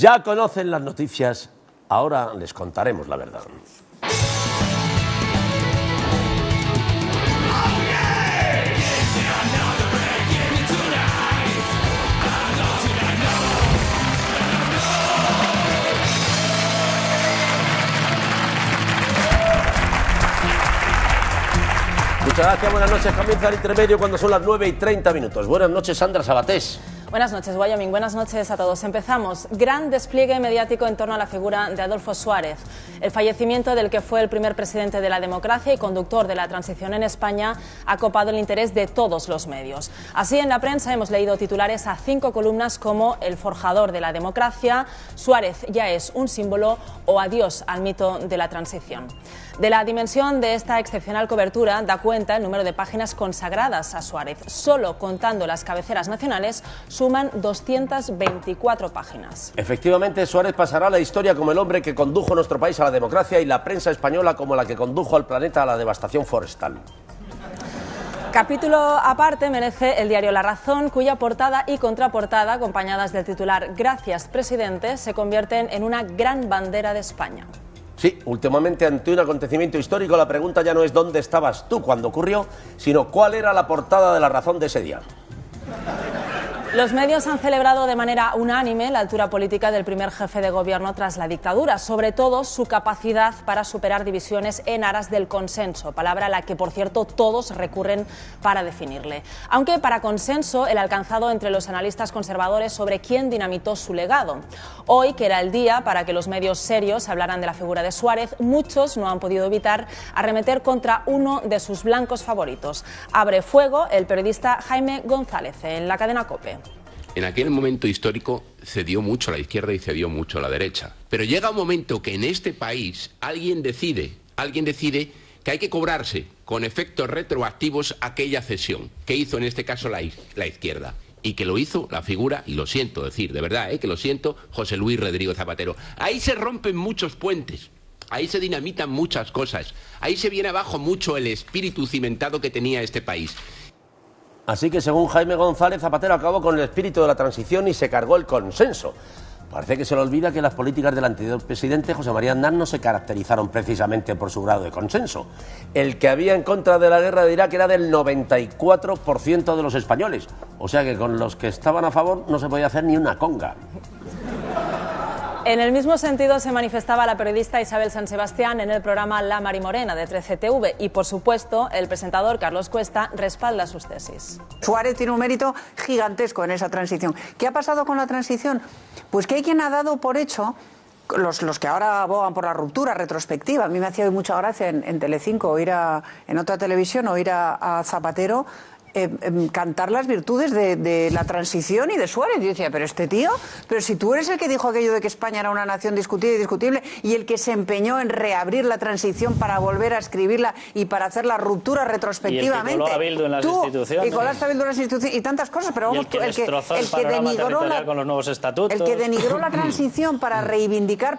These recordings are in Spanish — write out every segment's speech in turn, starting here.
Ya conocen las noticias, ahora les contaremos la verdad. Muchas gracias, buenas noches. Comienza el intermedio cuando son las 9:30. Buenas noches, Sandra Sabatés. Buenas noches, Wyoming. Buenas noches a todos. Empezamos. Gran despliegue mediático en torno a la figura de Adolfo Suárez. El fallecimiento del que fue el primer presidente de la democracia y conductor de la transición en España ha copado el interés de todos los medios. Así, en la prensa hemos leído titulares a 5 columnas como El forjador de la democracia, Suárez ya es un símbolo o Adiós al mito de la transición. De la dimensión de esta excepcional cobertura da cuenta el número de páginas consagradas a Suárez. Solo contando las cabeceras nacionales suman 224 páginas. Efectivamente, Suárez pasará a la historia como el hombre que condujo nuestro país a la democracia y la prensa española como la que condujo al planeta a la devastación forestal. Capítulo aparte merece el diario La Razón, cuya portada y contraportada, acompañadas del titular Gracias, presidente, se convierten en una gran bandera de España. Sí, últimamente ante un acontecimiento histórico la pregunta ya no es dónde estabas tú cuando ocurrió, sino cuál era la portada de La Razón de ese día. Los medios han celebrado de manera unánime la altura política del primer jefe de gobierno tras la dictadura, sobre todo su capacidad para superar divisiones en aras del consenso, palabra a la que, por cierto, todos recurren para definirle. Aunque para consenso el alcanzado entre los analistas conservadores sobre quién dinamitó su legado. Hoy, que era el día para que los medios serios hablaran de la figura de Suárez, muchos no han podido evitar arremeter contra uno de sus blancos favoritos. Abre fuego el periodista Jaime González en la cadena COPE. En aquel momento histórico cedió mucho a la izquierda y cedió mucho a la derecha. Pero llega un momento que en este país alguien decide que hay que cobrarse con efectos retroactivos aquella cesión que hizo en este caso la izquierda. Y que lo hizo la figura, y lo siento decir, de verdad, que lo siento, José Luis Rodríguez Zapatero. Ahí se rompen muchos puentes. Ahí se dinamitan muchas cosas. Ahí se viene abajo mucho el espíritu cimentado que tenía este país. Así que, según Jaime González, Zapatero acabó con el espíritu de la transición y se cargó el consenso. Parece que se le olvida que las políticas del anterior presidente, José María Aznar, no se caracterizaron precisamente por su grado de consenso. El que había en contra de la guerra de Irak era del 94% de los españoles. O sea que con los que estaban a favor no se podía hacer ni una conga. En el mismo sentido se manifestaba la periodista Isabel San Sebastián en el programa La Marimorena de 13TV y, por supuesto, el presentador Carlos Cuesta respalda sus tesis. Suárez tiene un mérito gigantesco en esa transición. ¿Qué ha pasado con la transición? Pues que hay quien ha dado por hecho, los que ahora abogan por la ruptura retrospectiva. A mí me hacía hoy mucha gracia en Telecinco en otra televisión oír a Zapatero cantar las virtudes de la transición y de Suárez. Yo decía, pero este tío, pero si tú eres el que dijo aquello de que España era una nación discutida y discutible y el que se empeñó en reabrir la transición para volver a escribirla y para hacer la ruptura retrospectivamente. Y el que coló a Bildu en las instituciones. Y colaste a Bildu en las instituciones y tantas cosas, pero vamos, el que denigró con los nuevos estatutos. El que denigró la transición para reivindicar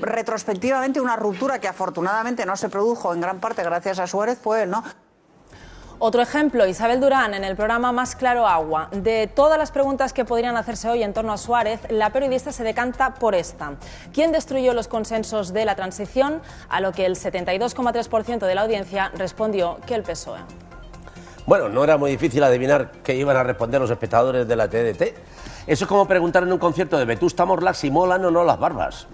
retrospectivamente una ruptura que afortunadamente no se produjo en gran parte gracias a Suárez fue él, ¿no? Otro ejemplo, Isabel Durán, en el programa Más Claro Agua. De todas las preguntas que podrían hacerse hoy en torno a Suárez, la periodista se decanta por esta. ¿Quién destruyó los consensos de la transición? A lo que el 72,3% de la audiencia respondió que el PSOE. Bueno, no era muy difícil adivinar qué iban a responder los espectadores de la TDT. Eso es como preguntar en un concierto de Vetusta Morla si molan o no las barbas.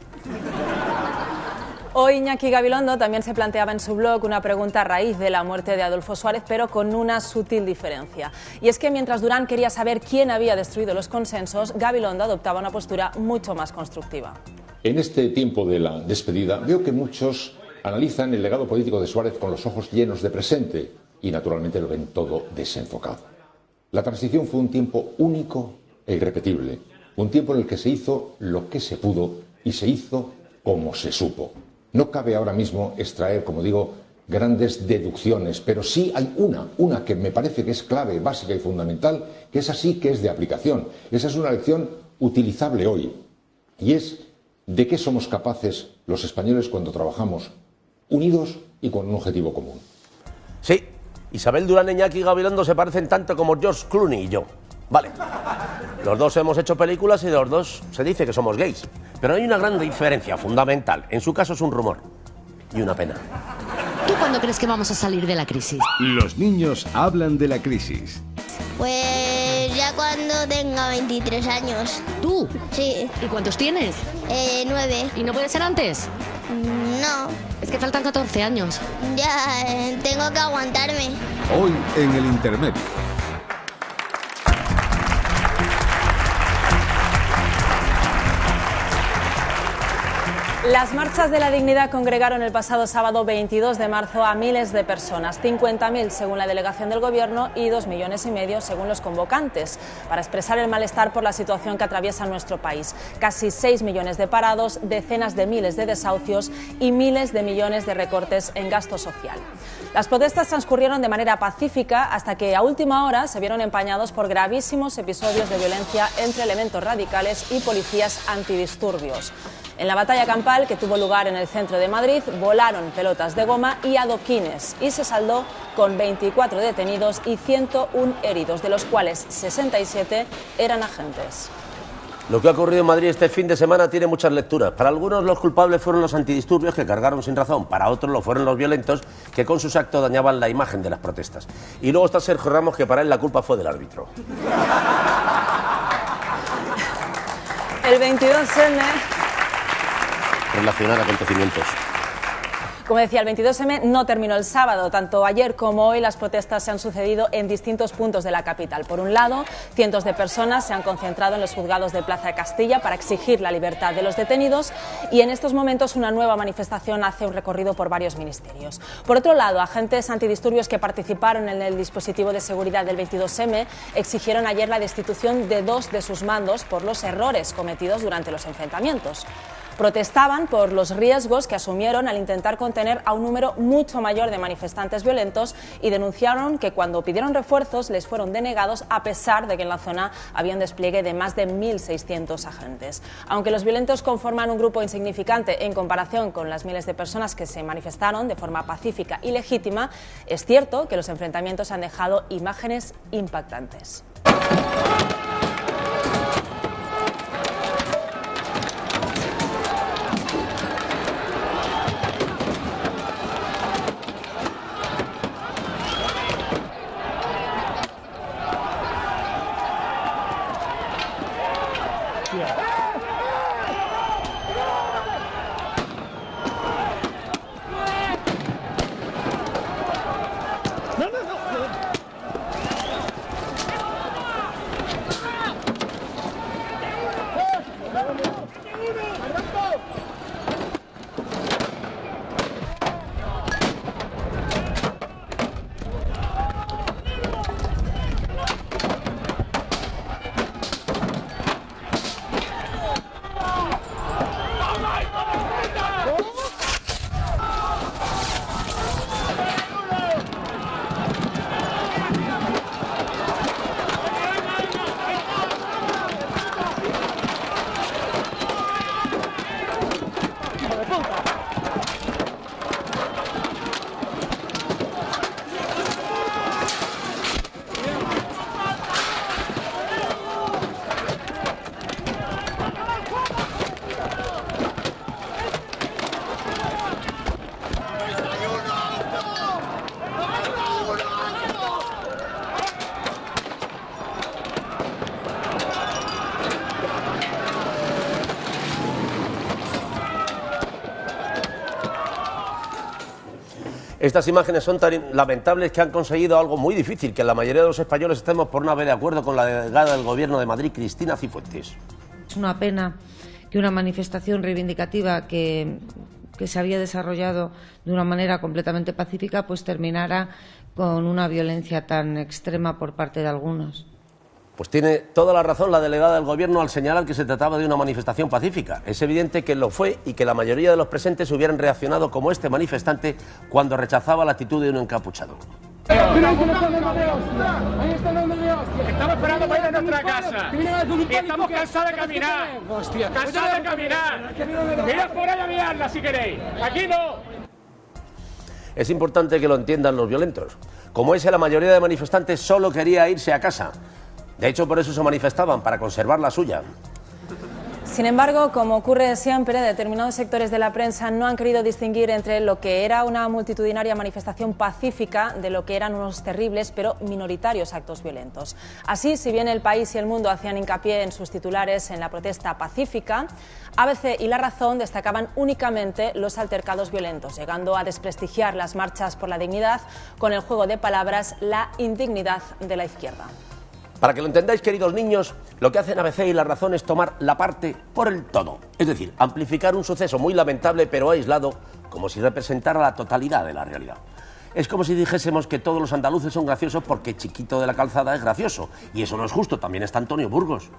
Hoy Iñaki Gabilondo también se planteaba en su blog una pregunta a raíz de la muerte de Adolfo Suárez, pero con una sutil diferencia. Y es que mientras Durán quería saber quién había destruido los consensos, Gabilondo adoptaba una postura mucho más constructiva. En este tiempo de la despedida veo que muchos analizan el legado político de Suárez con los ojos llenos de presente y naturalmente lo ven todo desenfocado. La transición fue un tiempo único e irrepetible, un tiempo en el que se hizo lo que se pudo y se hizo como se supo. No cabe ahora mismo extraer, como digo, grandes deducciones, pero sí hay una que me parece que es clave, básica y fundamental, que es así, que es de aplicación. Esa es una lección utilizable hoy, y es de qué somos capaces los españoles cuando trabajamos unidos y con un objetivo común. Sí, Isabel Durán, Iñaki Gabilondo se parecen tanto como George Clooney y yo. Vale. Los dos hemos hecho películas y de los dos se dice que somos gays. Pero hay una gran diferencia fundamental. En su caso es un rumor y una pena. ¿Tú cuándo crees que vamos a salir de la crisis? Los niños hablan de la crisis. Pues ya cuando tenga 23 años. ¿Tú? Sí. ¿Y cuántos tienes? 9. ¿Y no puede ser antes? No. Es que faltan 14 años. Ya, tengo que aguantarme. Hoy en El Intermedio. Las marchas de la dignidad congregaron el pasado sábado 22 de marzo a miles de personas, 50.000 según la delegación del Gobierno y 2,5 millones según los convocantes, para expresar el malestar por la situación que atraviesa nuestro país. Casi 6 millones de parados, decenas de miles de desahucios y miles de millones de recortes en gasto social. Las protestas transcurrieron de manera pacífica hasta que a última hora se vieron empañados por gravísimos episodios de violencia entre elementos radicales y policías antidisturbios. En la batalla campal, que tuvo lugar en el centro de Madrid, volaron pelotas de goma y adoquines y se saldó con 24 detenidos y 101 heridos, de los cuales 67 eran agentes. Lo que ha ocurrido en Madrid este fin de semana tiene muchas lecturas. Para algunos los culpables fueron los antidisturbios que cargaron sin razón, para otros lo fueron los violentos que con sus actos dañaban la imagen de las protestas. Y luego está Sergio Ramos, que para él la culpa fue del árbitro. El 22M... relacionar acontecimientos. Como decía, el 22M no terminó el sábado. Tanto ayer como hoy las protestas se han sucedido en distintos puntos de la capital. Por un lado, cientos de personas se han concentrado en los juzgados de Plaza de Castilla para exigir la libertad de los detenidos y en estos momentos una nueva manifestación hace un recorrido por varios ministerios. Por otro lado, agentes antidisturbios que participaron en el dispositivo de seguridad del 22M exigieron ayer la destitución de 2 de sus mandos por los errores cometidos durante los enfrentamientos. Protestaban por los riesgos que asumieron al intentar contener a un número mucho mayor de manifestantes violentos y denunciaron que cuando pidieron refuerzos les fueron denegados a pesar de que en la zona había un despliegue de más de 1.600 agentes. Aunque los violentos conforman un grupo insignificante en comparación con las miles de personas que se manifestaron de forma pacífica y legítima, es cierto que los enfrentamientos han dejado imágenes impactantes. Estas imágenes son tan lamentables que han conseguido algo muy difícil, que la mayoría de los españoles estemos por una vez de acuerdo con la delegada del Gobierno de Madrid, Cristina Cifuentes. Es una pena que una manifestación reivindicativa que se había desarrollado de una manera completamente pacífica pues terminara con una violencia tan extrema por parte de algunos. Pues tiene toda la razón la delegada del Gobierno al señalar que se trataba de una manifestación pacífica. Es evidente que lo fue y que la mayoría de los presentes hubieran reaccionado como este manifestante cuando rechazaba la actitud de un encapuchado. Estamos esperando para ir a nuestra casa. Y estamos cansados de caminar. Cansados de caminar. Mirad por ahí a mirarla si queréis. Aquí no. Es importante que lo entiendan los violentos. Como ese, la mayoría de manifestantes solo quería irse a casa. De hecho, por eso se manifestaban, para conservar la suya. Sin embargo, como ocurre siempre, determinados sectores de la prensa no han querido distinguir entre lo que era una multitudinaria manifestación pacífica de lo que eran unos terribles pero minoritarios actos violentos. Así, si bien El País y El Mundo hacían hincapié en sus titulares en la protesta pacífica, ABC y La Razón destacaban únicamente los altercados violentos, llegando a desprestigiar las marchas por la dignidad con el juego de palabras la indignidad de la izquierda. Para que lo entendáis, queridos niños, lo que hacen ABC y La Razón es tomar la parte por el todo. Es decir, amplificar un suceso muy lamentable pero aislado, como si representara la totalidad de la realidad. Es como si dijésemos que todos los andaluces son graciosos porque Chiquito de la Calzada es gracioso. Y eso no es justo, también está Antonio Burgos.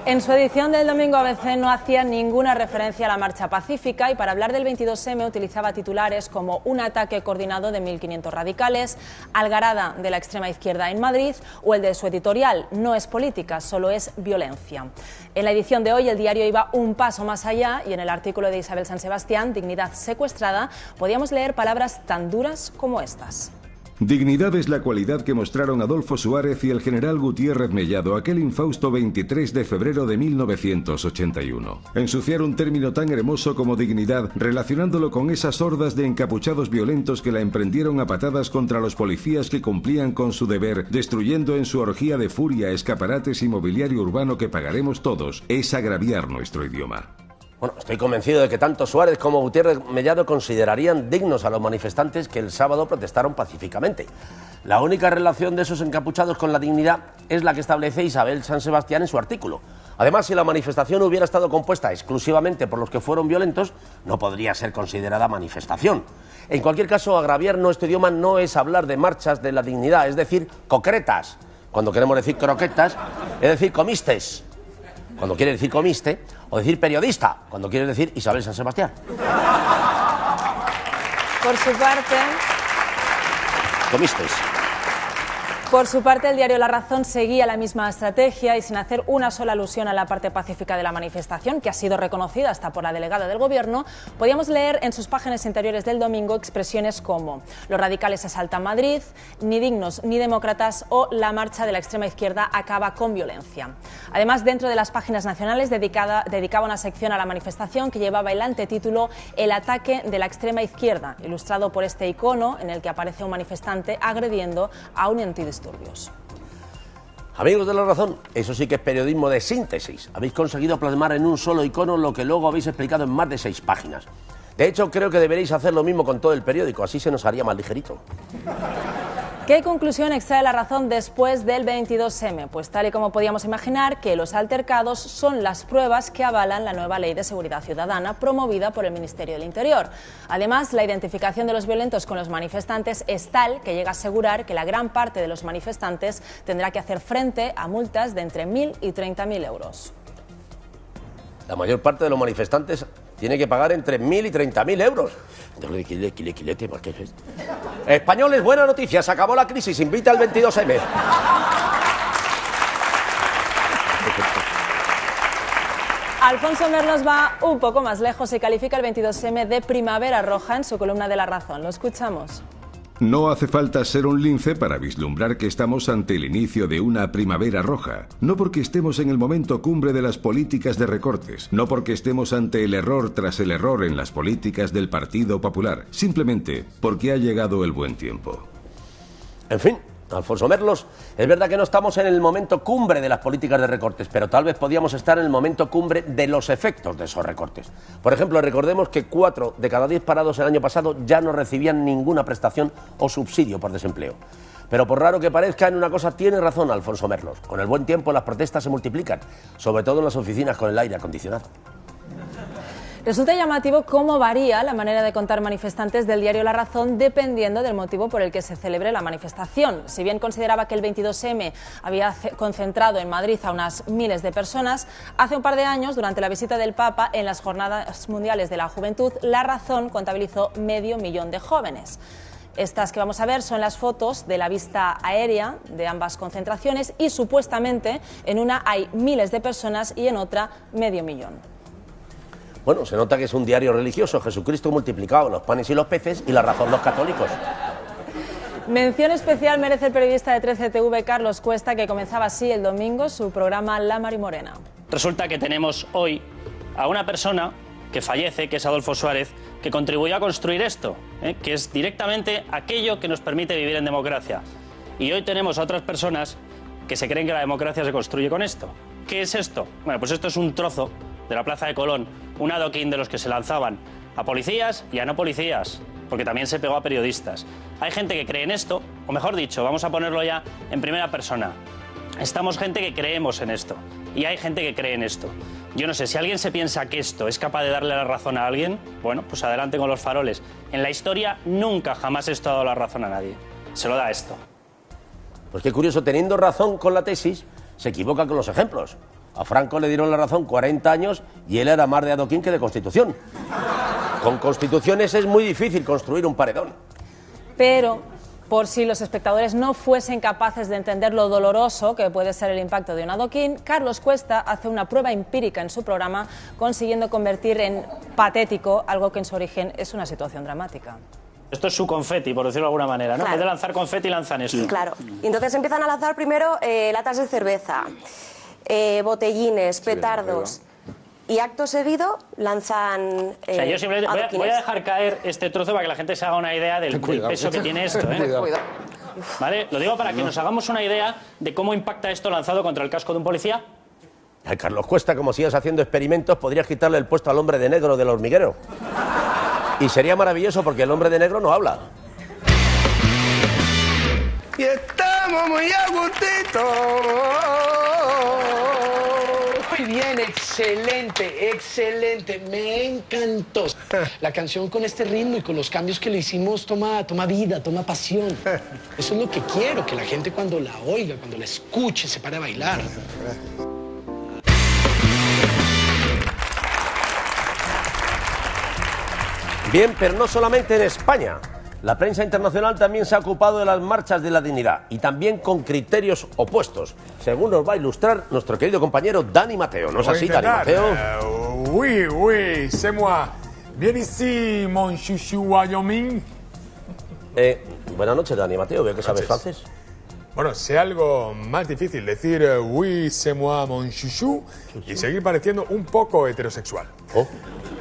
En su edición del domingo, ABC no hacía ninguna referencia a la marcha pacífica y para hablar del 22M utilizaba titulares como un ataque coordinado de 1.500 radicales, algarada de la extrema izquierda en Madrid o el de su editorial, no es política, solo es violencia. En la edición de hoy el diario iba un paso más allá y en el artículo de Isabel San Sebastián, Dignidad secuestrada, podíamos leer palabras tan duras como estas. Dignidad es la cualidad que mostraron Adolfo Suárez y el general Gutiérrez Mellado aquel infausto 23 de febrero de 1981. Ensuciar un término tan hermoso como dignidad, relacionándolo con esas hordas de encapuchados violentos que la emprendieron a patadas contra los policías que cumplían con su deber, destruyendo en su orgía de furia escaparates y mobiliario urbano que pagaremos todos, es agraviar nuestro idioma. Bueno, estoy convencido de que tanto Suárez como Gutiérrez Mellado considerarían dignos a los manifestantes que el sábado protestaron pacíficamente. La única relación de esos encapuchados con la dignidad es la que establece Isabel San Sebastián en su artículo. Además, si la manifestación hubiera estado compuesta exclusivamente por los que fueron violentos, no podría ser considerada manifestación. En cualquier caso, agraviar nuestro idioma no es hablar de marchas de la dignidad, es decir, concretas. Cuando queremos decir croquetas, es decir, comistes. Cuando quiere decir comiste, o decir periodista, cuando quiere decir Isabel San Sebastián. Por su parte... Comistes. Por su parte, el diario La Razón seguía la misma estrategia y sin hacer una sola alusión a la parte pacífica de la manifestación, que ha sido reconocida hasta por la delegada del Gobierno, podíamos leer en sus páginas interiores del domingo expresiones como los radicales asaltan Madrid, ni dignos ni demócratas o la marcha de la extrema izquierda acaba con violencia. Además, dentro de las páginas nacionales dedicaba una sección a la manifestación que llevaba el antetítulo El ataque de la extrema izquierda, ilustrado por este icono en el que aparece un manifestante agrediendo a un antidisturbios. Amigos de La Razón, eso sí que es periodismo de síntesis. Habéis conseguido plasmar en un solo icono lo que luego habéis explicado en más de 6 páginas. De hecho, creo que deberéis hacer lo mismo con todo el periódico, así se nos haría más ligerito. ¿Qué conclusión extrae La Razón después del 22M? Pues tal y como podíamos imaginar, que los altercados son las pruebas que avalan la nueva Ley de Seguridad Ciudadana promovida por el Ministerio del Interior. Además, la identificación de los violentos con los manifestantes es tal que llega a asegurar que la gran parte de los manifestantes tendrá que hacer frente a multas de entre 1.000 y 30.000 euros. La mayor parte de los manifestantes tiene que pagar entre 1.000 y 30.000 euros. Españoles, buena noticia, se acabó la crisis, invita al 22M. Alfonso Merlos va un poco más lejos y califica el 22M de primavera roja en su columna de La Razón. Lo escuchamos. No hace falta ser un lince para vislumbrar que estamos ante el inicio de una primavera roja. No porque estemos en el momento cumbre de las políticas de recortes, no porque estemos ante el error tras el error en las políticas del Partido Popular, simplemente porque ha llegado el buen tiempo. En fin, Alfonso Merlos, es verdad que no estamos en el momento cumbre de las políticas de recortes, pero tal vez podíamos estar en el momento cumbre de los efectos de esos recortes. Por ejemplo, recordemos que 4 de cada 10 parados el año pasado ya no recibían ninguna prestación o subsidio por desempleo. Pero por raro que parezca, en una cosa tiene razón Alfonso Merlos. Con el buen tiempo las protestas se multiplican, sobre todo en las oficinas con el aire acondicionado. Resulta llamativo cómo varía la manera de contar manifestantes del diario La Razón dependiendo del motivo por el que se celebre la manifestación. Si bien consideraba que el 22M había concentrado en Madrid a unas miles de personas, hace un par de años, durante la visita del Papa en las Jornadas Mundiales de la Juventud, La Razón contabilizó 500.000 de jóvenes. Estas que vamos a ver son las fotos de la vista aérea de ambas concentraciones y supuestamente en una hay miles de personas y en otra 500.000. Bueno, se nota que es un diario religioso, Jesucristo multiplicado, los panes y los peces y La Razón los católicos. Mención especial merece el periodista de 13TV Carlos Cuesta, que comenzaba así el domingo su programa La Marimorena. Resulta que tenemos hoy a una persona que fallece, que es Adolfo Suárez, que contribuyó a construir esto, que es directamente aquello que nos permite vivir en democracia. Y hoy tenemos a otras personas que se creen que la democracia se construye con esto. ¿Qué es esto? Bueno, pues esto es un trozo de la Plaza de Colón, un adoquín de los que se lanzaban a policías y a no policías, porque también se pegó a periodistas. Hay gente que cree en esto, o mejor dicho, vamos a ponerlo ya en primera persona. Estamos gente que creemos en esto, y hay gente que cree en esto. Yo no sé, si alguien se piensa que esto es capaz de darle la razón a alguien, bueno, pues adelante con los faroles. En la historia nunca jamás esto ha dado la razón a nadie. Se lo da esto. Pues qué curioso, teniendo razón con la tesis, se equivoca con los ejemplos. A Franco le dieron la razón 40 años y él era más de adoquín que de Constitución. Con constituciones es muy difícil construir un paredón. Pero, por si los espectadores no fuesen capaces de entender lo doloroso que puede ser el impacto de un adoquín, Carlos Cuesta hace una prueba empírica en su programa, consiguiendo convertir en patético algo que en su origen es una situación dramática. Esto es su confeti, por decirlo de alguna manera, ¿no? Claro. En vez de lanzar confeti, lanzan esto. Claro. Y entonces empiezan a lanzar primero latas de cerveza, botellines, petardos. Y acto seguido lanzan O sea, yo simplemente voy a dejar caer este trozo para que la gente se haga una idea del peso que tiene esto, ¿eh? Cuidado. ¿Vale? Lo digo para que nos hagamos una idea de cómo impacta esto lanzado contra el casco de un policía. Ay, Carlos Cuesta, como sigas haciendo experimentos, podrías quitarle el puesto al hombre de negro del hormiguero. Y sería maravilloso porque el hombre de negro no habla. Y estamos muy a gustito. Muy bien, excelente, excelente. Me encantó. La canción con este ritmo y con los cambios que le hicimos toma vida, toma pasión. Eso es lo que quiero, que la gente cuando la oiga, cuando la escuche, se pare a bailar. Bien, pero no solamente en España. La prensa internacional también se ha ocupado de las marchas de la dignidad y también con criterios opuestos, según nos va a ilustrar nuestro querido compañero Dani Mateo. ¿No es así, Dani Mateo? Oui, c'est moi. Bien ici, mon chouchou Wyoming. Buenas noches, Dani Mateo. Veo que sabes francés. Bueno, sé algo más difícil decir oui, c'est moi, mon chouchou y seguir pareciendo un poco heterosexual.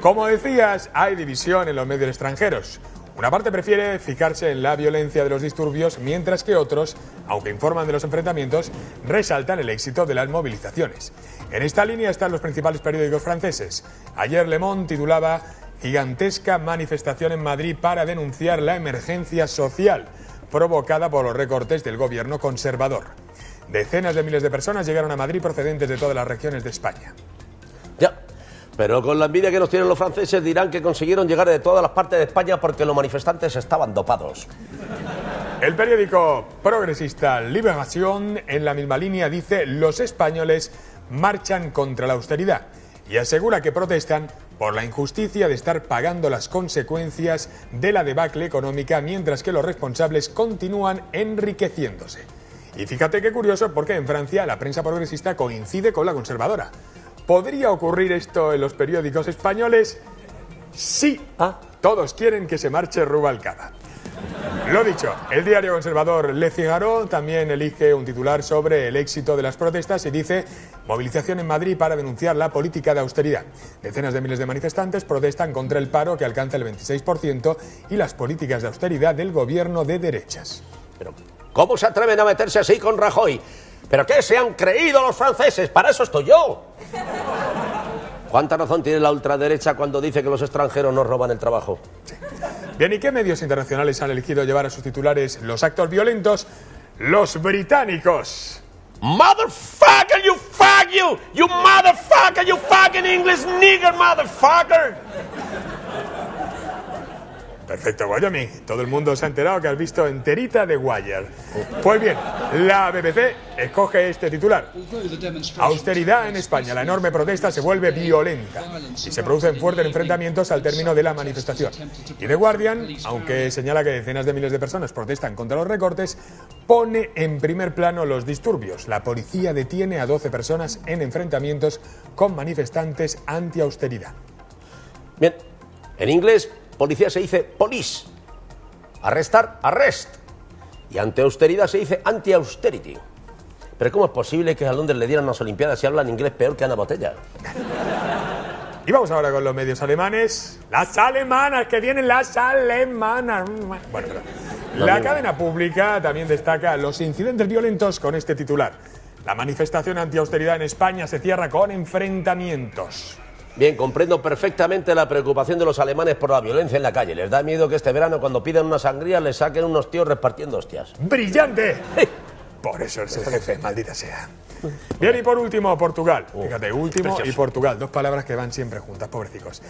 Como decías, hay división en los medios extranjeros. Una parte prefiere fijarse en la violencia de los disturbios, mientras que otros, aunque informan de los enfrentamientos, resaltan el éxito de las movilizaciones. En esta línea están los principales periódicos franceses. Ayer Le Monde titulaba «Gigantesca manifestación en Madrid para denunciar la emergencia social provocada por los recortes del gobierno conservador». Decenas de miles de personas llegaron a Madrid procedentes de todas las regiones de España. Ya. Pero con la envidia que nos tienen los franceses dirán que consiguieron llegar de todas las partes de España porque los manifestantes estaban dopados. El periódico progresista Libération, en la misma línea, dice: los españoles marchan contra la austeridad y asegura que protestan por la injusticia de estar pagando las consecuencias de la debacle económica mientras que los responsables continúan enriqueciéndose. Y fíjate qué curioso, porque en Francia la prensa progresista coincide con la conservadora. ¿Podría ocurrir esto en los periódicos españoles? Sí. Todos quieren que se marche Rubalcaba. Lo dicho, el diario conservador Le Figaro también elige un titular sobre el éxito de las protestas y dice: movilización en Madrid para denunciar la política de austeridad. Decenas de miles de manifestantes protestan contra el paro, que alcanza el 26%, y las políticas de austeridad del gobierno de derechas. Pero, ¿cómo se atreven a meterse así con Rajoy? ¿Pero qué se han creído los franceses? ¡Para eso estoy yo! ¿Cuánta razón tiene la ultraderecha cuando dice que los extranjeros nos roban el trabajo? Bien, ¿y qué medios internacionales han elegido llevar a sus titulares los actos violentos? Los británicos. Motherfucker, you fuck you! You motherfucker, you fucking English nigger, motherfucker! Perfecto, Wyoming. Todo el mundo se ha enterado que has visto enterita de Wire. Pues bien, la BBC escoge este titular: austeridad en España. La enorme protesta se vuelve violenta y se producen fuertes enfrentamientos al término de la manifestación. Y The Guardian, aunque señala que decenas de miles de personas protestan contra los recortes, pone en primer plano los disturbios. La policía detiene a 12 personas en enfrentamientos con manifestantes anti-austeridad. Bien, en inglés policía se dice police, arrestar, arrest. Y ante austeridad se dice anti-austerity. Pero ¿cómo es posible que a Londres le dieran unas Olimpiadas si hablan inglés peor que Ana Botella? Y vamos ahora con los medios alemanes. Las alemanas, que vienen las alemanas. Bueno, la cadena pública también destaca los incidentes violentos con este titular. La manifestación anti-austeridad en España se cierra con enfrentamientos. Bien, comprendo perfectamente la preocupación de los alemanes por la violencia en la calle. Les da miedo que este verano, cuando pidan una sangría, les saquen unos tíos repartiendo hostias. ¡Brillante! Por eso es el jefe, maldita sea. Bien, y por último, Portugal. Fíjate, último y Portugal. Dos palabras que van siempre juntas, pobrecicos.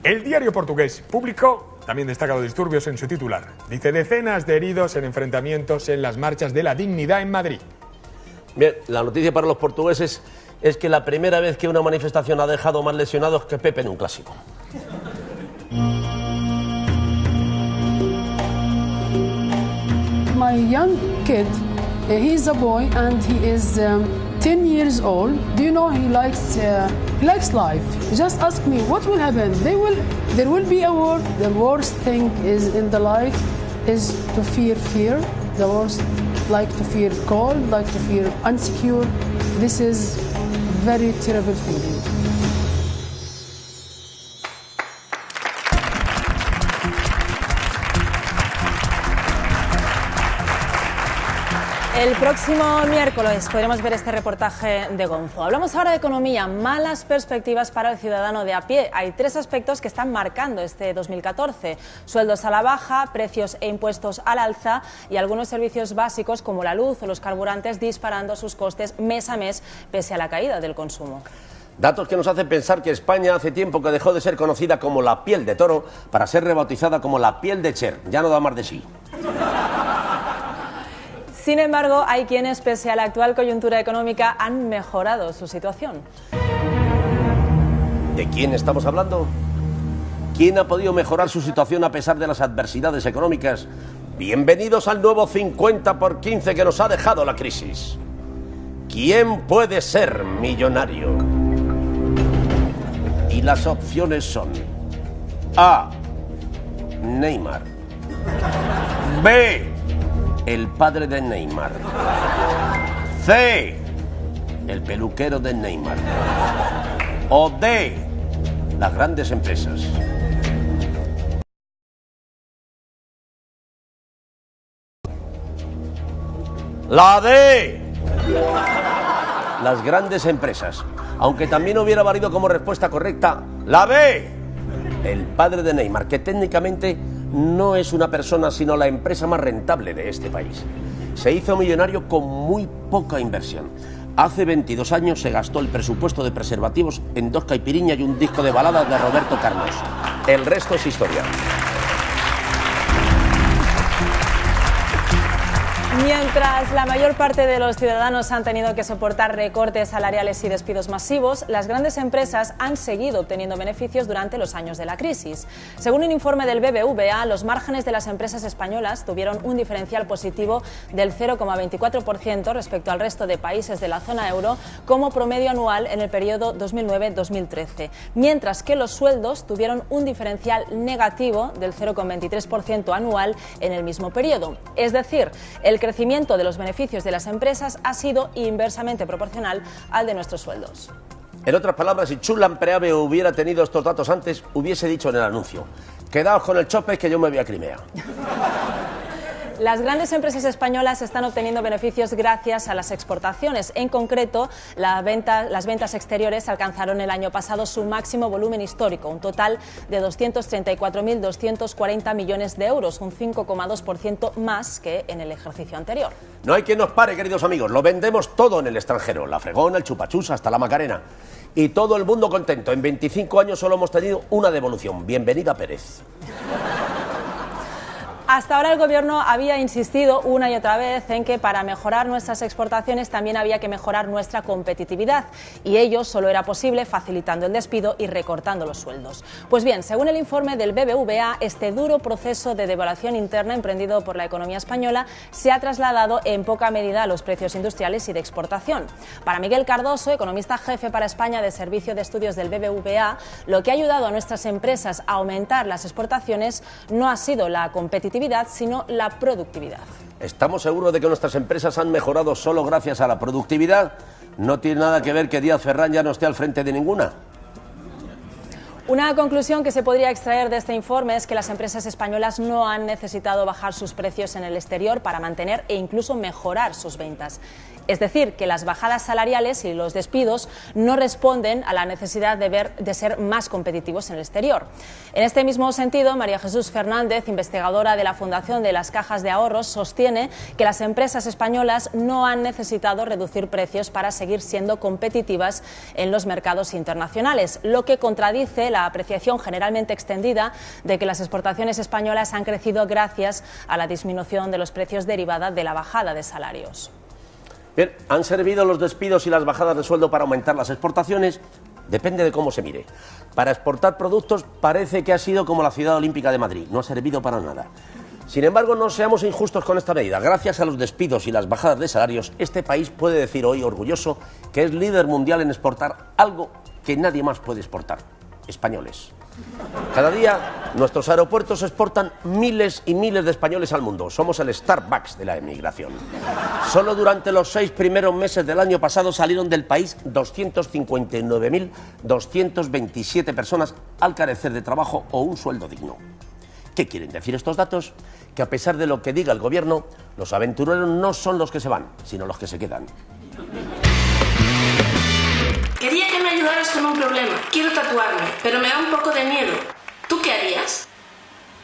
El diario portugués Público también destaca los disturbios en su titular. Dice, decenas de heridos en enfrentamientos en las marchas de la dignidad en Madrid. Bien, la noticia para los portugueses es que la primera vez que una manifestación ha dejado más lesionados que Pepe en un clásico. My young kid, he's a boy and he is 10 years old. Do you know he likes life? Just ask me what will happen. There will be a war. The worst thing is in the life is to fear fear. The worst, like to fear cold, like to fear insecure. This is very terrible thing. El próximo miércoles podremos ver este reportaje de Gonzo. Hablamos ahora de economía, malas perspectivas para el ciudadano de a pie. Hay tres aspectos que están marcando este 2014. Sueldos a la baja, precios e impuestos al alza y algunos servicios básicos como la luz o los carburantes disparando sus costes mes a mes pese a la caída del consumo. Datos que nos hacen pensar que España hace tiempo que dejó de ser conocida como la piel de toro para ser rebautizada como la piel de Cher. Ya no da más de sí. Sin embargo, hay quienes, pese a la actual coyuntura económica, han mejorado su situación. ¿De quién estamos hablando? ¿Quién ha podido mejorar su situación a pesar de las adversidades económicas? Bienvenidos al nuevo 50x15 que nos ha dejado la crisis. ¿Quién puede ser millonario? Y las opciones son: A. Neymar. B. El padre de Neymar. C. El peluquero de Neymar. O D. Las grandes empresas. La D. Las grandes empresas. Aunque también hubiera valido como respuesta correcta la B. El padre de Neymar, que técnicamente no es una persona, sino la empresa más rentable de este país. Se hizo millonario con muy poca inversión. Hace 22 años se gastó el presupuesto de preservativos en 2 caipiriñas y un disco de baladas de Roberto Carlos. El resto es historia. Mientras la mayor parte de los ciudadanos han tenido que soportar recortes salariales y despidos masivos, las grandes empresas han seguido obteniendo beneficios durante los años de la crisis. Según un informe del BBVA, los márgenes de las empresas españolas tuvieron un diferencial positivo del 0,24% respecto al resto de países de la zona euro como promedio anual en el periodo 2009-2013, mientras que los sueldos tuvieron un diferencial negativo del 0,23% anual en el mismo periodo. Es decir, el crecimiento de los beneficios de las empresas ha sido inversamente proporcional al de nuestros sueldos. En otras palabras, si Churlan Preave hubiera tenido estos datos antes, hubiese dicho en el anuncio: quedaos con el chope que yo me voy a Crimea. Las grandes empresas españolas están obteniendo beneficios gracias a las exportaciones. En concreto, las ventas exteriores alcanzaron el año pasado su máximo volumen histórico, un total de 234.240 millones de euros, un 5,2% más que en el ejercicio anterior. No hay quien nos pare, queridos amigos. Lo vendemos todo en el extranjero. La fregona, el chupachus, hasta la Macarena. Y todo el mundo contento. En 25 años solo hemos tenido una devolución. Bienvenida, Pérez. Hasta ahora el Gobierno había insistido una y otra vez en que para mejorar nuestras exportaciones también había que mejorar nuestra competitividad, y ello solo era posible facilitando el despido y recortando los sueldos. Pues bien, según el informe del BBVA, este duro proceso de devaluación interna emprendido por la economía española se ha trasladado en poca medida a los precios industriales y de exportación. Para Miguel Cardoso, economista jefe para España de Servicio de Estudios del BBVA, lo que ha ayudado a nuestras empresas a aumentar las exportaciones no ha sido la competitividad, competitividad, sino la productividad. ¿Estamos seguros de que nuestras empresas han mejorado solo gracias a la productividad? No tiene nada que ver que Díaz Ferrán ya no esté al frente de ninguna. Una conclusión que se podría extraer de este informe es que las empresas españolas no han necesitado bajar sus precios en el exterior para mantener e incluso mejorar sus ventas. Es decir, que las bajadas salariales y los despidos no responden a la necesidad de ser más competitivos en el exterior. En este mismo sentido, María Jesús Fernández, investigadora de la Fundación de las Cajas de Ahorros, sostiene que las empresas españolas no han necesitado reducir precios para seguir siendo competitivas en los mercados internacionales, lo que contradice la apreciación generalmente extendida de que las exportaciones españolas han crecido gracias a la disminución de los precios derivada de la bajada de salarios. Bien, ¿han servido los despidos y las bajadas de sueldo para aumentar las exportaciones? Depende de cómo se mire. Para exportar productos parece que ha sido como la Ciudad Olímpica de Madrid, no ha servido para nada. Sin embargo, no seamos injustos con esta medida. Gracias a los despidos y las bajadas de salarios, este país puede decir hoy orgulloso que es líder mundial en exportar algo que nadie más puede exportar: españoles. Cada día nuestros aeropuertos exportan miles y miles de españoles al mundo. Somos el Starbucks de la emigración. Solo durante los 6 primeros meses del año pasado salieron del país 259.227 personas al carecer de trabajo o un sueldo digno. ¿Qué quieren decir estos datos? Que a pesar de lo que diga el gobierno, los aventureros no son los que se van, sino los que se quedan. Quería que me ayudaras con un problema. Quiero tatuarme, pero me da un poco de miedo. ¿Tú qué harías?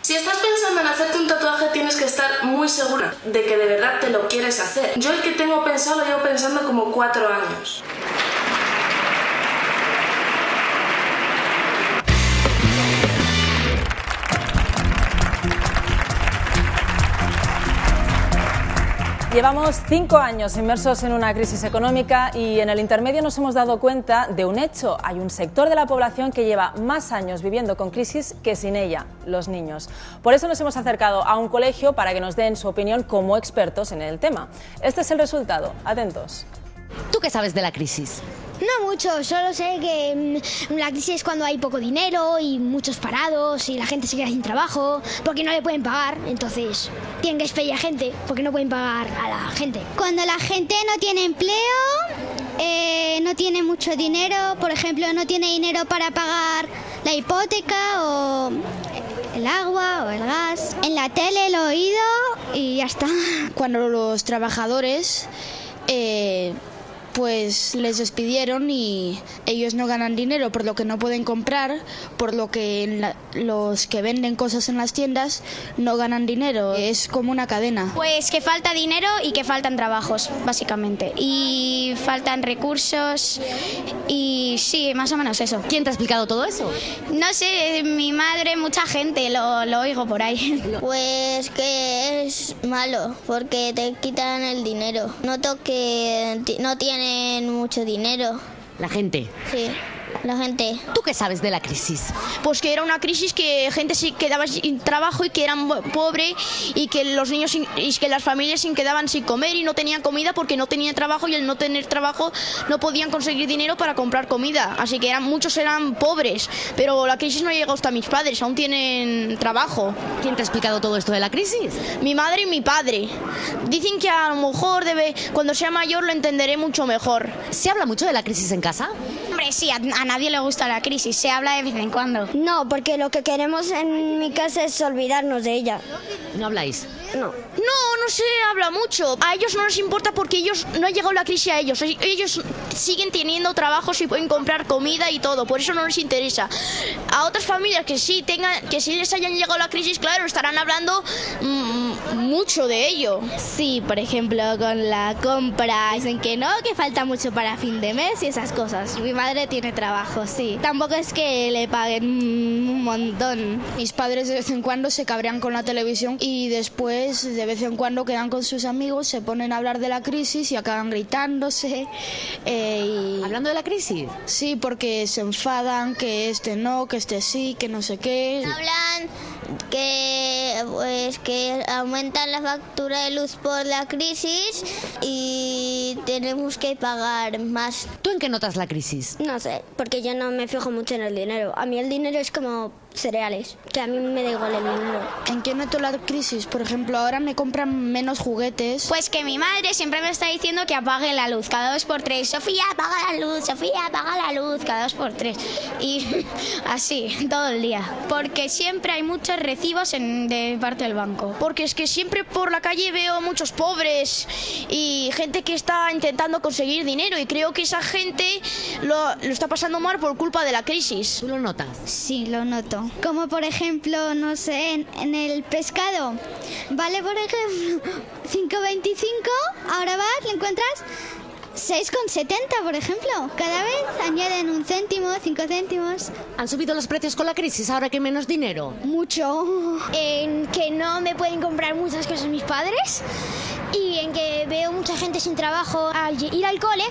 Si estás pensando en hacerte un tatuaje, tienes que estar muy segura de que de verdad te lo quieres hacer. Yo el que tengo pensado lo llevo pensando como 4 años. Llevamos 5 años inmersos en una crisis económica y en el intermedio nos hemos dado cuenta de un hecho. Hay un sector de la población que lleva más años viviendo con crisis que sin ella, los niños. Por eso nos hemos acercado a un colegio para que nos den su opinión como expertos en el tema. Este es el resultado. Atentos. ¿Tú qué sabes de la crisis? No mucho, solo sé que la crisis es cuando hay poco dinero y muchos parados y la gente se queda sin trabajo porque no le pueden pagar, entonces tienen que despedir a gente porque no pueden pagar a la gente. Cuando la gente no tiene empleo, no tiene mucho dinero, por ejemplo, no tiene dinero para pagar la hipoteca o el agua o el gas. En la tele lo he oído y ya está. Cuando los trabajadores pues les despidieron y ellos no ganan dinero, por lo que no pueden comprar, por lo que los que venden cosas en las tiendas no ganan dinero. Es como una cadena. Pues que falta dinero y que faltan trabajos, básicamente. Y faltan recursos y sí, más o menos eso. ¿Quién te ha explicado todo eso? No sé, mi madre, mucha gente, lo oigo por ahí. Pues que es malo porque te quitan el dinero. Noto que no tienen mucho dinero. La gente. Sí, la gente. ¿Tú qué sabes de la crisis? Pues que era una crisis que gente se quedaba sin trabajo y que eran pobres y que los niños y que las familias se quedaban sin comer y no tenían comida porque no tenían trabajo y al no tener trabajo no podían conseguir dinero para comprar comida. Así que muchos eran pobres, pero la crisis no llegó hasta mis padres, aún tienen trabajo. ¿Quién te ha explicado todo esto de la crisis? Mi madre y mi padre. Dicen que a lo mejor cuando sea mayor lo entenderé mucho mejor. ¿Se habla mucho de la crisis en casa? Hombre, sí, a nadie le gusta la crisis, se habla de vez en cuando. No, porque lo que queremos en mi casa es olvidarnos de ella. ¿No habláis? No. No se habla mucho. A ellos no les importa porque ellos no ha llegado la crisis a ellos. Ellos siguen teniendo trabajos y pueden comprar comida y todo. Por eso no les interesa. A otras familias que sí les hayan llegado la crisis, claro, estarán hablando mucho de ello. Sí, por ejemplo, con la compra. Dicen que no, que falta mucho para fin de mes y esas cosas. Mi madre tiene trabajo, sí. Tampoco es que le paguen un montón. Mis padres de vez en cuando se cabrean con la televisión y después de vez en cuando quedan con sus amigos, se ponen a hablar de la crisis y acaban gritándose. ¿Hablando de la crisis? Sí, porque se enfadan, que este no, que este sí, que no sé qué. Hablan que aumentan la factura de luz por la crisis y tenemos que pagar más. ¿Tú en qué notas la crisis? No sé, porque yo no me fijo mucho en el dinero. A mí el dinero es como cereales, que a mí me da igual el dinero. ¿En qué noto la crisis? Por ejemplo, ahora me compran menos juguetes. Pues que mi madre siempre me está diciendo que apague la luz cada 2x3. Sofía, apaga la luz, Sofía, apaga la luz cada 2x3. Y así, todo el día. Porque siempre hay muchos recibos de parte del banco. Porque es que siempre por la calle veo muchos pobres y gente que está intentando conseguir dinero y creo que esa gente lo está pasando mal por culpa de la crisis. ¿Tú lo notas? Sí, lo noto. Como por ejemplo, no sé, en el pescado, vale por ejemplo 5,25, ahora vas, le encuentras 6,70, por ejemplo. Cada vez añaden 1 céntimo, 5 céntimos. ¿Han subido los precios con la crisis ahora que hay menos dinero? Mucho. En que no me pueden comprar muchas cosas mis padres y en que veo mucha gente sin trabajo. Al ir al cole,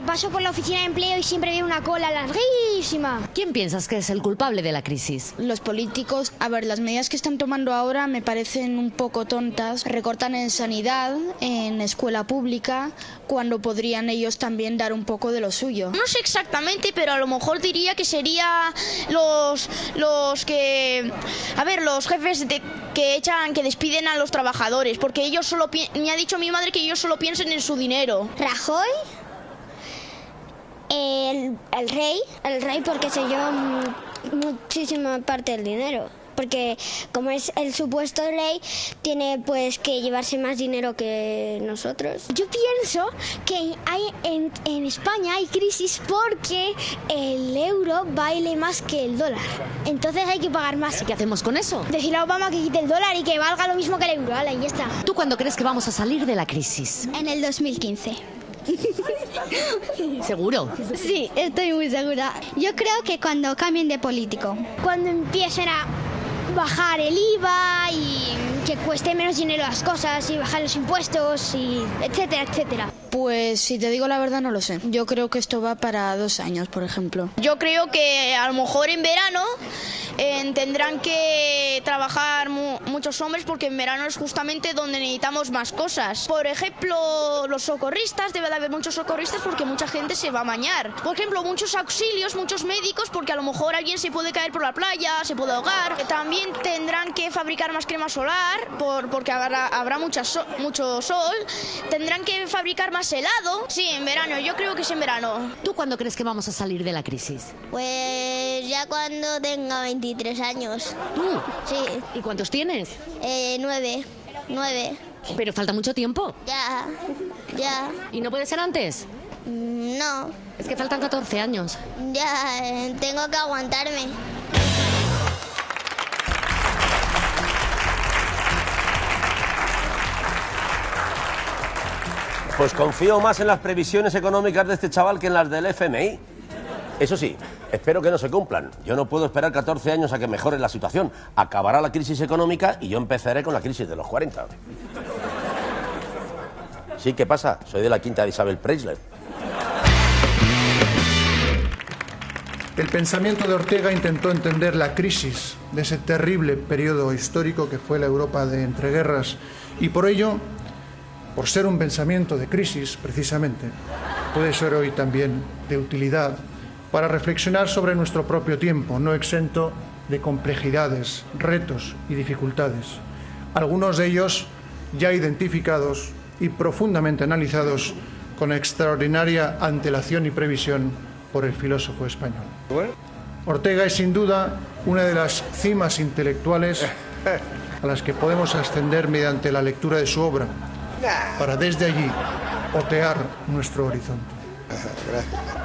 paso por la oficina de empleo y siempre veo una cola larguísima. ¿Quién piensas que es el culpable de la crisis? Los políticos, a ver, las medidas que están tomando ahora me parecen un poco tontas. Recortan en sanidad, en escuela pública, cuando podrían ellos también dar un poco de lo suyo. No sé exactamente, pero a lo mejor diría que sería los que... A ver, los jefes que despiden a los trabajadores, porque ellos solo... Me ha dicho mi madre que ellos solo piensen en su dinero. Rajoy, el rey porque se lleva muchísima parte del dinero. Porque como es el supuesto rey, tiene pues que llevarse más dinero que nosotros. Yo pienso que en España hay crisis porque el euro vale más que el dólar. Entonces hay que pagar más. ¿Y qué hacemos con eso? Decirle a Obama que quite el dólar y que valga lo mismo que el euro. ¿Vale? Y ya está. ¿Tú cuándo crees que vamos a salir de la crisis? En el 2015. ¿Seguro? Sí, estoy muy segura. Yo creo que cuando cambien de político. Cuando empiecen a bajar el IVA y que cueste menos dinero las cosas y bajar los impuestos y etcétera, etcétera. Pues si te digo la verdad no lo sé. Yo creo que esto va para 2 años, por ejemplo. Yo creo que a lo mejor en verano tendrán que trabajar muchos hombres porque en verano es justamente donde necesitamos más cosas. Por ejemplo, los socorristas, debe de haber muchos socorristas porque mucha gente se va a bañar. Por ejemplo, muchos auxilios, muchos médicos porque a lo mejor alguien se puede caer por la playa, se puede ahogar. También tendrán que fabricar más crema solar porque habrá mucho sol. Tendrán que fabricar más helado. Sí, en verano, yo creo que es en verano. ¿Tú cuándo crees que vamos a salir de la crisis? Pues ya cuando tenga 23 años. ¿Tú? Sí. ¿Y cuántos tienes? 9. Pero falta mucho tiempo. Ya. ¿Y no puede ser antes? No. Es que faltan 14 años. Ya, tengo que aguantarme. Pues confío más en las previsiones económicas de este chaval que en las del FMI. Eso sí, espero que no se cumplan. Yo no puedo esperar 14 años a que mejore la situación. Acabará la crisis económica y yo empezaré con la crisis de los 40. Sí, ¿qué pasa? Soy de la quinta de Isabel Preisler. El pensamiento de Ortega intentó entender la crisis de ese terrible periodo histórico que fue la Europa de entreguerras y por ello, por ser un pensamiento de crisis precisamente, puede ser hoy también de utilidad para reflexionar sobre nuestro propio tiempo, no exento de complejidades, retos y dificultades, algunos de ellos ya identificados y profundamente analizados con extraordinaria antelación y previsión por el filósofo español. Ortega es sin duda una de las cimas intelectuales a las que podemos ascender mediante la lectura de su obra, para desde allí otear nuestro horizonte. Gracias.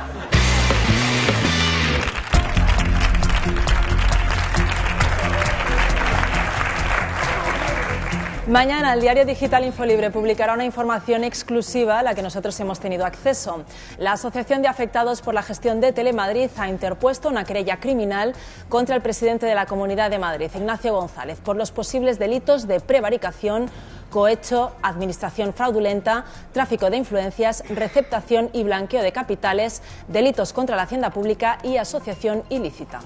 Mañana el diario digital Infolibre publicará una información exclusiva a la que nosotros hemos tenido acceso. La Asociación de Afectados por la Gestión de Telemadrid ha interpuesto una querella criminal contra el presidente de la Comunidad de Madrid, Ignacio González, por los posibles delitos de prevaricación, cohecho, administración fraudulenta, tráfico de influencias, receptación y blanqueo de capitales, delitos contra la hacienda pública y asociación ilícita.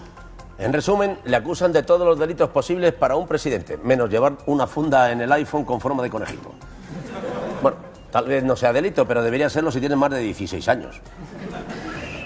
En resumen, le acusan de todos los delitos posibles para un presidente, menos llevar una funda en el iPhone con forma de conejito. Bueno, tal vez no sea delito, pero debería serlo si tiene más de 16 años.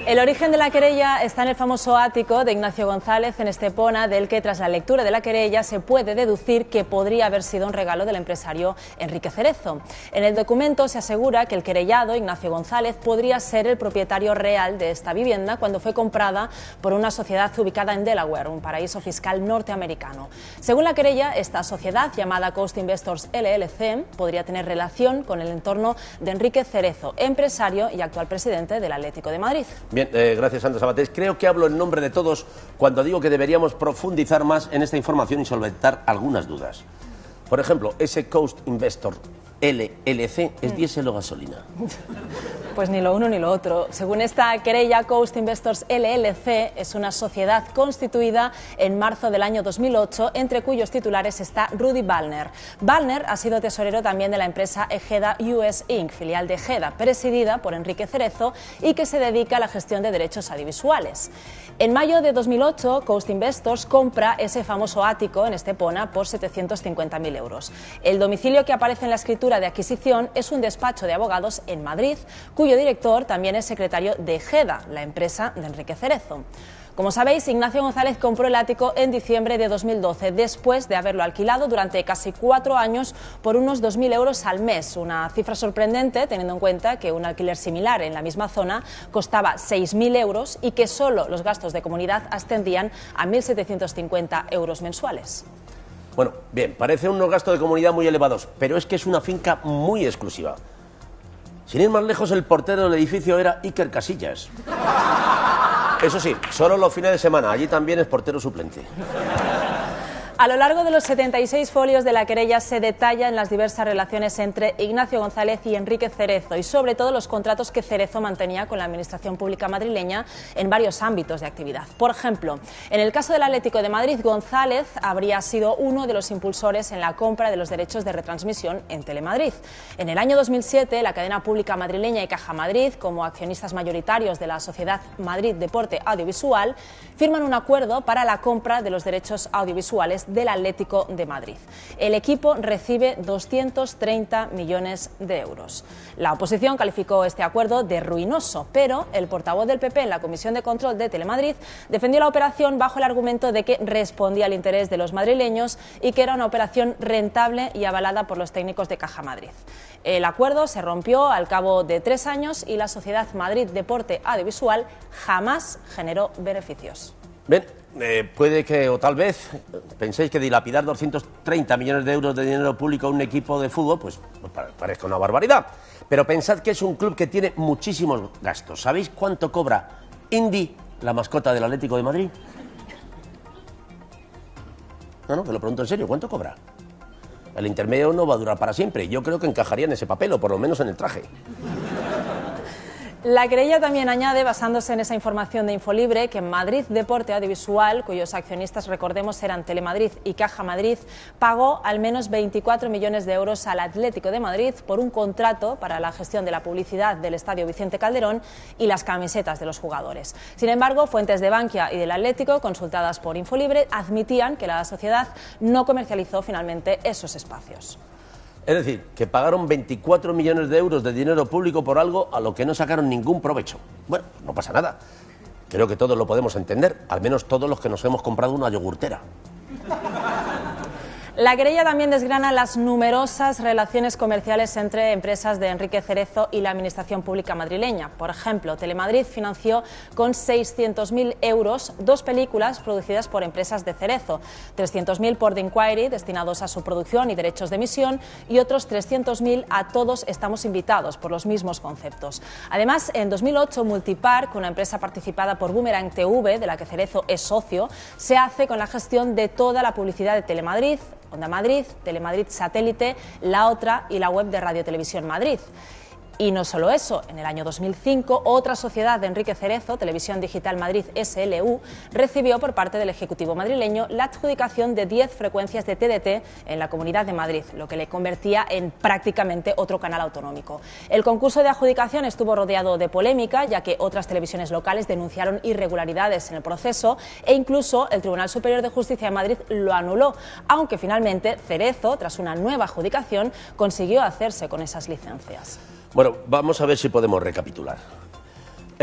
El origen de la querella está en el famoso ático de Ignacio González en Estepona, del que tras la lectura de la querella se puede deducir que podría haber sido un regalo del empresario Enrique Cerezo. En el documento se asegura que el querellado, Ignacio González, podría ser el propietario real de esta vivienda cuando fue comprada por una sociedad ubicada en Delaware, un paraíso fiscal norteamericano. Según la querella, esta sociedad, llamada Coast Investors LLC, podría tener relación con el entorno de Enrique Cerezo, empresario y actual presidente del Atlético de Madrid. Bien, gracias Sandra Sabatés. Creo que hablo en nombre de todos cuando digo que deberíamos profundizar más en esta información y solventar algunas dudas. Por ejemplo, ese Coast Investor LLC es diésel o gasolina. Pues ni lo uno ni lo otro. Según esta querella, Coast Investors LLC es una sociedad constituida en marzo del año 2008, entre cuyos titulares está Rudy Ballner. Ballner ha sido tesorero también de la empresa Ejeda US Inc., filial de Ejeda, presidida por Enrique Cerezo y que se dedica a la gestión de derechos audiovisuales. En mayo de 2008, Coast Investors compra ese famoso ático en Estepona por 750.000 euros. El domicilio que aparece en la escritura de adquisición es un despacho de abogados en Madrid, cuyo director también es secretario de Ejeda, la empresa de Enrique Cerezo. Como sabéis, Ignacio González compró el ático en diciembre de 2012, después de haberlo alquilado durante casi 4 años por unos 2.000 euros al mes, una cifra sorprendente teniendo en cuenta que un alquiler similar en la misma zona costaba 6.000 euros y que solo los gastos de comunidad ascendían a 1.750 euros mensuales. Bueno, bien, parece unos gastos de comunidad muy elevados, pero es que es una finca muy exclusiva. Sin ir más lejos, el portero del edificio era Iker Casillas. Eso sí, solo los fines de semana, allí también es portero suplente. A lo largo de los 76 folios de la querella se detallan las diversas relaciones entre Ignacio González y Enrique Cerezo y sobre todo los contratos que Cerezo mantenía con la Administración Pública madrileña en varios ámbitos de actividad. Por ejemplo, en el caso del Atlético de Madrid, González habría sido uno de los impulsores en la compra de los derechos de retransmisión en Telemadrid. En el año 2007, la cadena pública madrileña y Caja Madrid, como accionistas mayoritarios de la Sociedad Madrid Deporte Audiovisual, firman un acuerdo para la compra de los derechos audiovisuales del Atlético de Madrid. El equipo recibe 230 millones de euros. La oposición calificó este acuerdo de ruinoso, pero el portavoz del PP en la Comisión de Control de Telemadrid defendió la operación bajo el argumento de que respondía al interés de los madrileños y que era una operación rentable y avalada por los técnicos de Caja Madrid. El acuerdo se rompió al cabo de 3 años y la Sociedad Madrid Deporte Audiovisual jamás generó beneficios. Bien, puede que, o tal vez, penséis que dilapidar 230 millones de euros de dinero público a un equipo de fútbol, pues parezca una barbaridad. Pero pensad que es un club que tiene muchísimos gastos. ¿Sabéis cuánto cobra Indy, la mascota del Atlético de Madrid? No, que lo pregunto en serio, ¿cuánto cobra? El intermedio no va a durar para siempre. Yo creo que encajaría en ese papel, o por lo menos en el traje. La querella también añade, basándose en esa información de Infolibre, que Madrid Deporte Audiovisual, cuyos accionistas, recordemos, eran Telemadrid y Caja Madrid, pagó al menos 24 millones de euros al Atlético de Madrid por un contrato para la gestión de la publicidad del Estadio Vicente Calderón y las camisetas de los jugadores. Sin embargo, fuentes de Bankia y del Atlético, consultadas por Infolibre, admitían que la sociedad no comercializó finalmente esos espacios. Es decir, que pagaron 24 millones de euros de dinero público por algo a lo que no sacaron ningún provecho. Bueno, no pasa nada. Creo que todos lo podemos entender, al menos todos los que nos hemos comprado una yogurtera. La querella también desgrana las numerosas relaciones comerciales entre empresas de Enrique Cerezo y la Administración Pública madrileña. Por ejemplo, Telemadrid financió con 600.000 euros 2 películas producidas por empresas de Cerezo, 300.000 por The Inquiry, destinados a su producción y derechos de emisión, y otros 300.000 a Todos Estamos Invitados, por los mismos conceptos. Además, en 2008, Multipark, una empresa participada por Boomerang TV, de la que Cerezo es socio, se hace con la gestión de toda la publicidad de Telemadrid, Onda Madrid, Telemadrid Satélite, La Otra y la web de Radio Televisión Madrid. Y no solo eso, en el año 2005, otra sociedad de Enrique Cerezo, Televisión Digital Madrid SLU, recibió por parte del Ejecutivo madrileño la adjudicación de 10 frecuencias de TDT en la Comunidad de Madrid, lo que le convertía en prácticamente otro canal autonómico. El concurso de adjudicación estuvo rodeado de polémica, ya que otras televisiones locales denunciaron irregularidades en el proceso e incluso el Tribunal Superior de Justicia de Madrid lo anuló, aunque finalmente Cerezo, tras una nueva adjudicación, consiguió hacerse con esas licencias. Bueno, vamos a ver si podemos recapitular.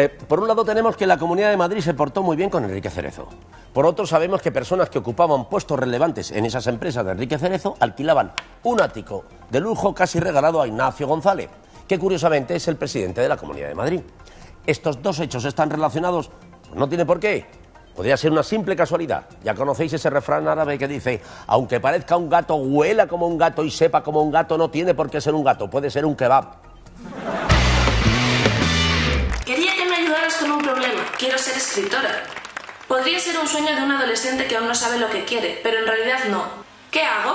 Por un lado tenemos que la Comunidad de Madrid se portó muy bien con Enrique Cerezo. Por otro sabemos que personas que ocupaban puestos relevantes en esas empresas de Enrique Cerezo alquilaban un ático de lujo casi regalado a Ignacio González, que curiosamente es el presidente de la Comunidad de Madrid. ¿Estos dos hechos están relacionados? Pues no tiene por qué. Podría ser una simple casualidad. Ya conocéis ese refrán árabe que dice: aunque parezca un gato, huela como un gato y sepa como un gato, no tiene por qué ser un gato, puede ser un kebab. Quería que me ayudaras con un problema. Quiero ser escritora. Podría ser un sueño de un adolescente que aún no sabe lo que quiere, pero en realidad no. ¿Qué hago?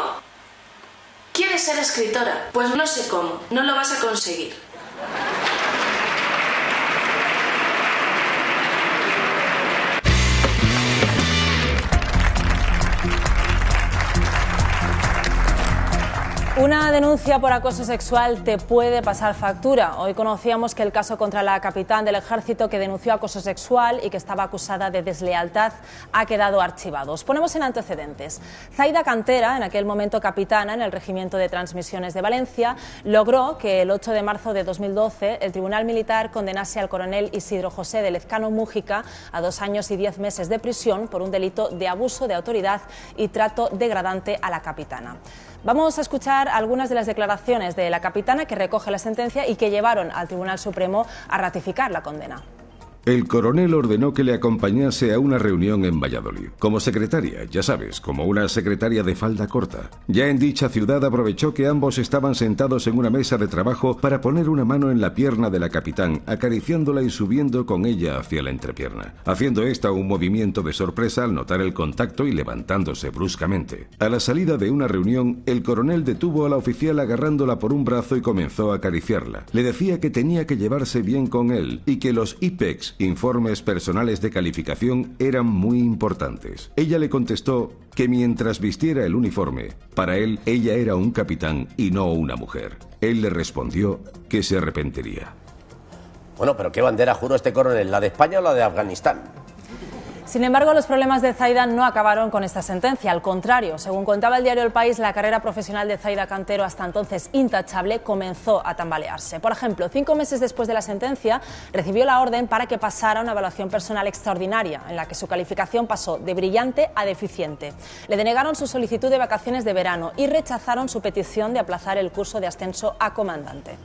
¿Quieres ser escritora? Pues no sé cómo. No lo vas a conseguir. Una denuncia por acoso sexual te puede pasar factura. Hoy conocíamos que el caso contra la capitán del Ejército que denunció acoso sexual y que estaba acusada de deslealtad ha quedado archivado. Os ponemos en antecedentes. Zaida Cantera, en aquel momento capitana en el Regimiento de Transmisiones de Valencia, logró que el 8 de marzo de 2012 el Tribunal Militar condenase al coronel Isidro José de Lezcano Mújica a 2 años y 10 meses de prisión por un delito de abuso de autoridad y trato degradante a la capitana. Vamos a escuchar algunas de las declaraciones de la capitana que recoge la sentencia y que llevaron al Tribunal Supremo a ratificar la condena. El coronel ordenó que le acompañase a una reunión en Valladolid. Como secretaria, ya sabes, como una secretaria de falda corta. Ya en dicha ciudad aprovechó que ambos estaban sentados en una mesa de trabajo para poner una mano en la pierna de la capitán, acariciándola y subiendo con ella hacia la entrepierna, haciendo esta un movimiento de sorpresa al notar el contacto y levantándose bruscamente. A la salida de una reunión, el coronel detuvo a la oficial agarrándola por un brazo y comenzó a acariciarla. Le decía que tenía que llevarse bien con él y que los IPEX, informes personales de calificación, eran muy importantes. Ella le contestó que mientras vistiera el uniforme, para él ella era un capitán y no una mujer. Él le respondió que se arrepentiría. Bueno, pero ¿qué bandera juró este coronel? ¿La de España o la de Afganistán? Sin embargo, los problemas de Zaida no acabaron con esta sentencia. Al contrario, según contaba el diario El País, la carrera profesional de Zaida Cantero, hasta entonces intachable, comenzó a tambalearse. Por ejemplo, 5 meses después de la sentencia, recibió la orden para que pasara una evaluación personal extraordinaria, en la que su calificación pasó de brillante a deficiente. Le denegaron su solicitud de vacaciones de verano y rechazaron su petición de aplazar el curso de ascenso a comandante.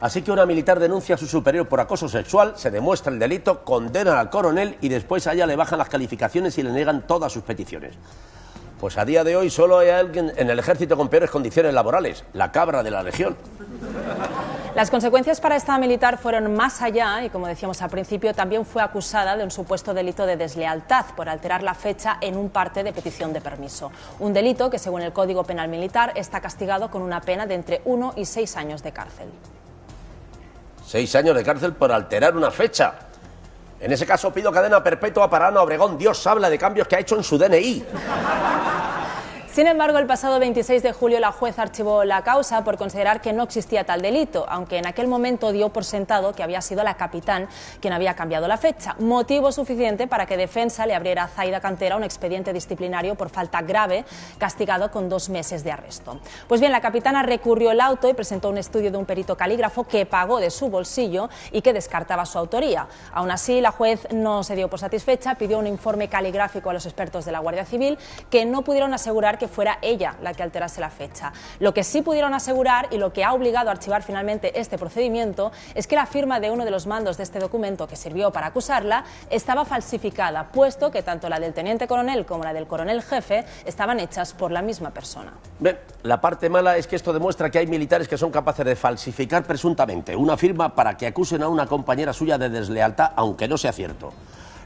Así que una militar denuncia a su superior por acoso sexual, se demuestra el delito, condenan al coronel y después a ella le bajan las calificaciones y le niegan todas sus peticiones. Pues a día de hoy solo hay alguien en el ejército con peores condiciones laborales, la cabra de la legión. Las consecuencias para esta militar fueron más allá y, como decíamos al principio, también fue acusada de un supuesto delito de deslealtad por alterar la fecha en un parte de petición de permiso. Un delito que, según el Código Penal Militar, está castigado con una pena de entre 1 y 6 años de cárcel. 6 años de cárcel por alterar una fecha. En ese caso pido cadena perpetua para Ana Obregón. Dios habla de cambios que ha hecho en su DNI. Sin embargo, el pasado 26 de julio la jueza archivó la causa por considerar que no existía tal delito, aunque en aquel momento dio por sentado que había sido la capitán quien había cambiado la fecha, motivo suficiente para que Defensa le abriera a Zaida Cantera un expediente disciplinario por falta grave, castigado con 2 meses de arresto. Pues bien, la capitana recurrió el auto y presentó un estudio de un perito calígrafo que pagó de su bolsillo y que descartaba su autoría. Aún así, la juez no se dio por satisfecha, pidió un informe caligráfico a los expertos de la Guardia Civil que no pudieron asegurar que fuera ella la que alterase la fecha. Lo que sí pudieron asegurar y lo que ha obligado a archivar finalmente este procedimiento es que la firma de uno de los mandos de este documento que sirvió para acusarla estaba falsificada, puesto que tanto la del teniente coronel como la del coronel jefe estaban hechas por la misma persona. Bien, la parte mala es que esto demuestra que hay militares que son capaces de falsificar presuntamente una firma para que acusen a una compañera suya de deslealtad, aunque no sea cierto.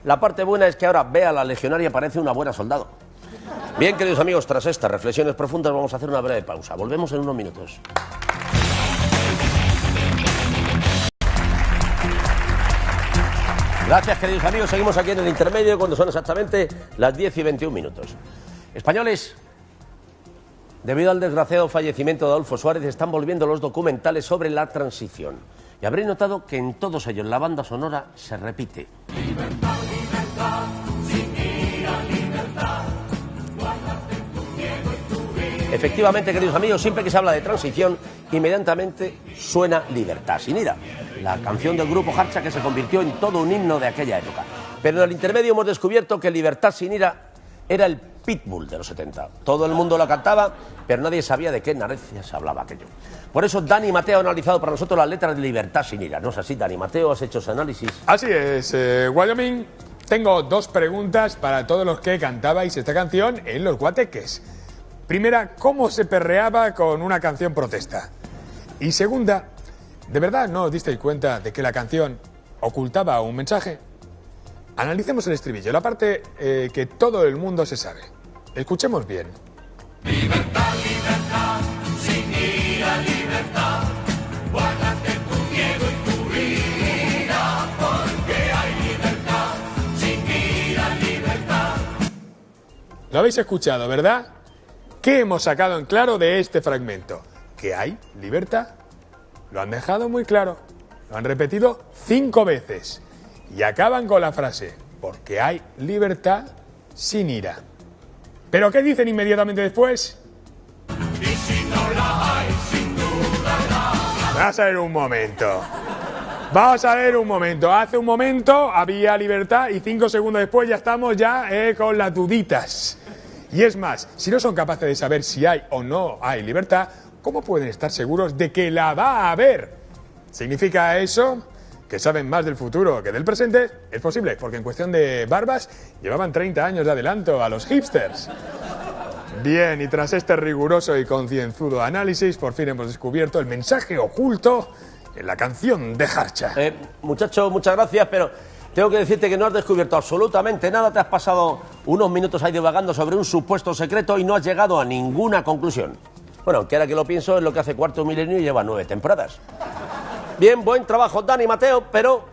La parte buena es que ahora Bea, la legionaria, parece una buena soldado. Bien, queridos amigos, tras estas reflexiones profundas vamos a hacer una breve pausa. Volvemos en unos minutos. Gracias, queridos amigos. Seguimos aquí en el intermedio cuando son exactamente las 10 y 21 minutos. Españoles, debido al desgraciado fallecimiento de Adolfo Suárez, están volviendo los documentales sobre la transición. Y habréis notado que en todos ellos la banda sonora se repite. Libertad, libertad, sin ira, libertad. Efectivamente, queridos amigos, siempre que se habla de transición, inmediatamente suena Libertad sin ira, la canción del grupo Harcha que se convirtió en todo un himno de aquella época. Pero en el intermedio hemos descubierto que Libertad sin ira era el Pitbull de los 70. Todo el mundo lo cantaba, pero nadie sabía de qué narices hablaba aquello. Por eso Dani Mateo ha analizado para nosotros las letras de Libertad sin ira. ¿No es así, Dani Mateo? ¿Has hecho ese análisis? Así es, Wyoming. Tengo dos preguntas para todos los que cantabais esta canción en los guateques. Primera, ¿cómo se perreaba con una canción protesta? Y segunda, ¿de verdad no os disteis cuenta de que la canción ocultaba un mensaje? Analicemos el estribillo, la parte que todo el mundo se sabe. Escuchemos bien. Libertad, libertad, sin ira, libertad. Guárdate tu miedo y tu ira, porque hay libertad, sin ira, libertad. Lo habéis escuchado, ¿verdad? ¿Qué hemos sacado en claro de este fragmento? ¿Que hay libertad? Lo han dejado muy claro. Lo han repetido 5 veces. Y acaban con la frase, porque hay libertad sin ira. ¿Pero qué dicen inmediatamente después? Y si no la hay, sin duda la hay. Vamos a ver un momento. Vamos a ver un momento. Hace un momento había libertad y 5 segundos después ya estamos con las duditas. Y es más, si no son capaces de saber si hay o no hay libertad, ¿cómo pueden estar seguros de que la va a haber? ¿Significa eso que saben más del futuro que del presente? Es posible, porque en cuestión de barbas llevaban 30 años de adelanto a los hipsters. Bien, y tras este riguroso y concienzudo análisis, por fin hemos descubierto el mensaje oculto en la canción de Harcha. Muchacho, muchas gracias, pero tengo que decirte que no has descubierto absolutamente nada. Te has pasado unos minutos ahí divagando sobre un supuesto secreto y no has llegado a ninguna conclusión. Bueno, aunque ahora que lo pienso, es lo que hace cuarto milenio y lleva 9 temporadas. Bien, buen trabajo, Dani Mateo, pero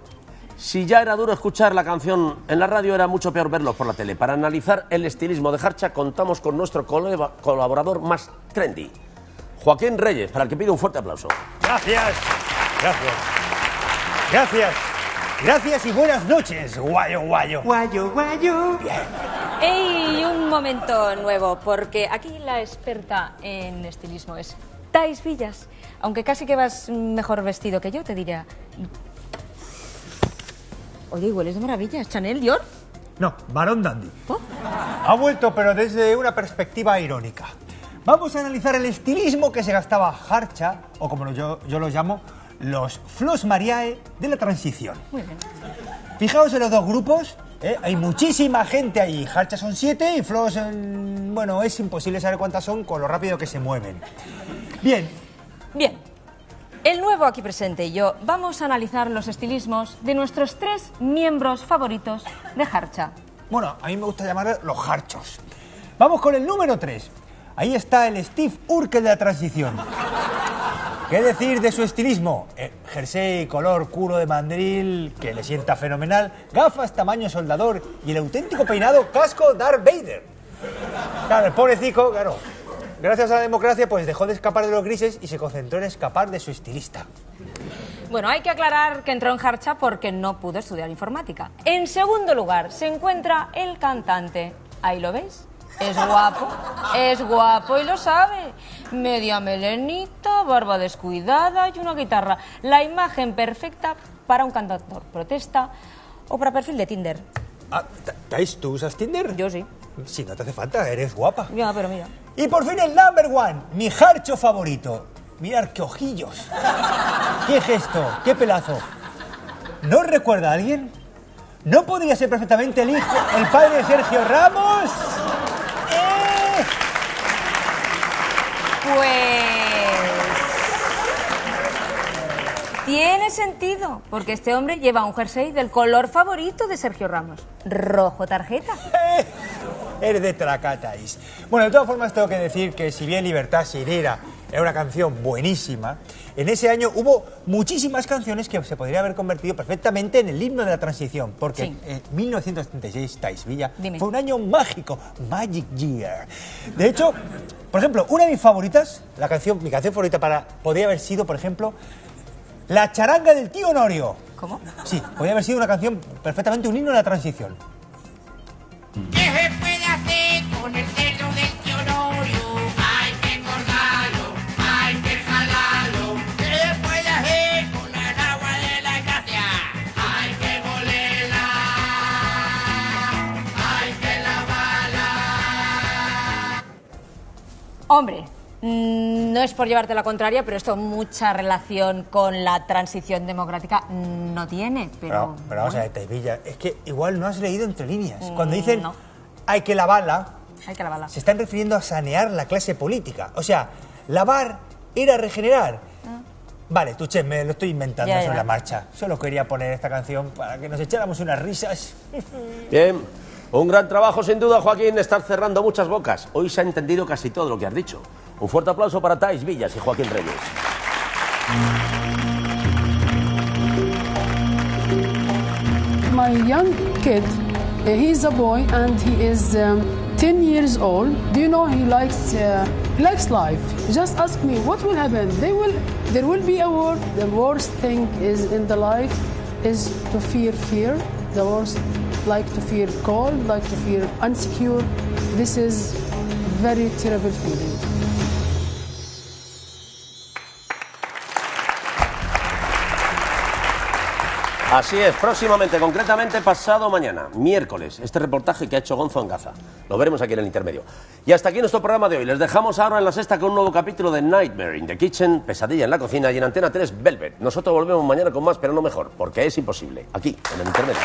si ya era duro escuchar la canción en la radio, era mucho peor verlos por la tele. Para analizar el estilismo de Harcha, contamos con nuestro colaborador más trendy, Joaquín Reyes, para el que pido un fuerte aplauso. Gracias, gracias, gracias, gracias y buenas noches, guayo, guayo. Guayo, guayo. Bien. ¡Ey! Un momento nuevo, porque aquí la experta en estilismo es Thais Villas. Aunque casi que vas mejor vestido que yo, te diría. Oye, hueles de maravilla. ¿Es Chanel, Dior? No, Barón Dandy. ¿Oh? Ha vuelto, pero desde una perspectiva irónica. Vamos a analizar el estilismo que se gastaba Harcha, o como yo los llamo, los Flos Mariae de la transición. Muy bien. Fijaos en los dos grupos, hay muchísima gente ahí. Harcha son 7 y Flos, bueno, es imposible saber cuántas son con lo rápido que se mueven. Bien. Bien. El nuevo aquí presente y yo vamos a analizar los estilismos de nuestros 3 miembros favoritos de Harcha. Bueno, a mí me gusta llamarlos los harchos. Vamos con el número 3. Ahí está el Steve Urkel de la transición. ¿Qué decir de su estilismo? Jersey color culo de mandril, que le sienta fenomenal, gafas tamaño soldador y el auténtico peinado casco Darth Vader. Claro, el pobrecito, claro, gracias a la democracia, pues dejó de escapar de los grises y se concentró en escapar de su estilista. Bueno, hay que aclarar que entró en Harcha porque no pudo estudiar informática. En segundo lugar se encuentra el cantante. Ahí lo veis. Es guapo y lo sabe. Media melenita, barba descuidada y una guitarra. La imagen perfecta para un cantautor protesta o para perfil de Tinder. ¿Thais, tú usas Tinder? Yo sí. Si no te hace falta, eres guapa. Ya, pero mira. Y por fin el number 1, mi harcho favorito. Mirad qué ojillos. Qué gesto, qué pelazo. ¿No os recuerda a alguien? ¿No podría ser perfectamente el padre de Sergio Ramos? Pues tiene sentido, porque este hombre lleva un jersey del color favorito de Sergio Ramos, rojo tarjeta. Eres de Tracatais. Bueno, de todas formas tengo que decir que si bien Libertad sin ira era una canción buenísima, en ese año hubo muchísimas canciones que se podría haber convertido perfectamente en el himno de la transición, porque sí. 1976, Thais Villa, Dime. fue un año mágico, Magic Year. De hecho, por ejemplo, una de mis favoritas, mi canción favorita podría haber sido, por ejemplo, La charanga del tío Honorio. ¿Cómo? Sí, podría haber sido una canción perfectamente un himno de la transición. ¿Qué se puede hacer con el cerdo del tío Honorio? Ay, tengo Hombre, no es por llevarte la contraria, pero esto mucha relación con la transición democrática no tiene. Pero vamos a ver, Taivilla, es que igual no has leído entre líneas. Cuando dicen hay que lavarla, se están refiriendo a sanear la clase política. O sea, lavar era regenerar. Vale, Tuché, me lo estoy inventando sobre la marcha. Solo quería poner esta canción para que nos echáramos unas risas. Bien, un gran trabajo sin duda, Joaquín. Estás cerrando muchas bocas. Hoy se ha entendido casi todo lo que has dicho. Un fuerte aplauso para Thais Villas y Joaquín Reyes. My young kid, he's a boy and he is 10 years old. Do you know he likes life? Just ask me what will happen. There will be a war. The worst thing is in the life is to fear. The worst, like to fear cold, like to fear insecure. This is very terrible feeling. Así es, próximamente, concretamente pasado mañana, miércoles, este reportaje que ha hecho Gonzo en Gaza. Lo veremos aquí en el intermedio. Y hasta aquí nuestro programa de hoy. Les dejamos ahora en La Sexta con un nuevo capítulo de Nightmare in the Kitchen, Pesadilla en la cocina, y en Antena 3, Velvet. Nosotros volvemos mañana con más, pero no mejor, porque es imposible. Aquí, en el intermedio.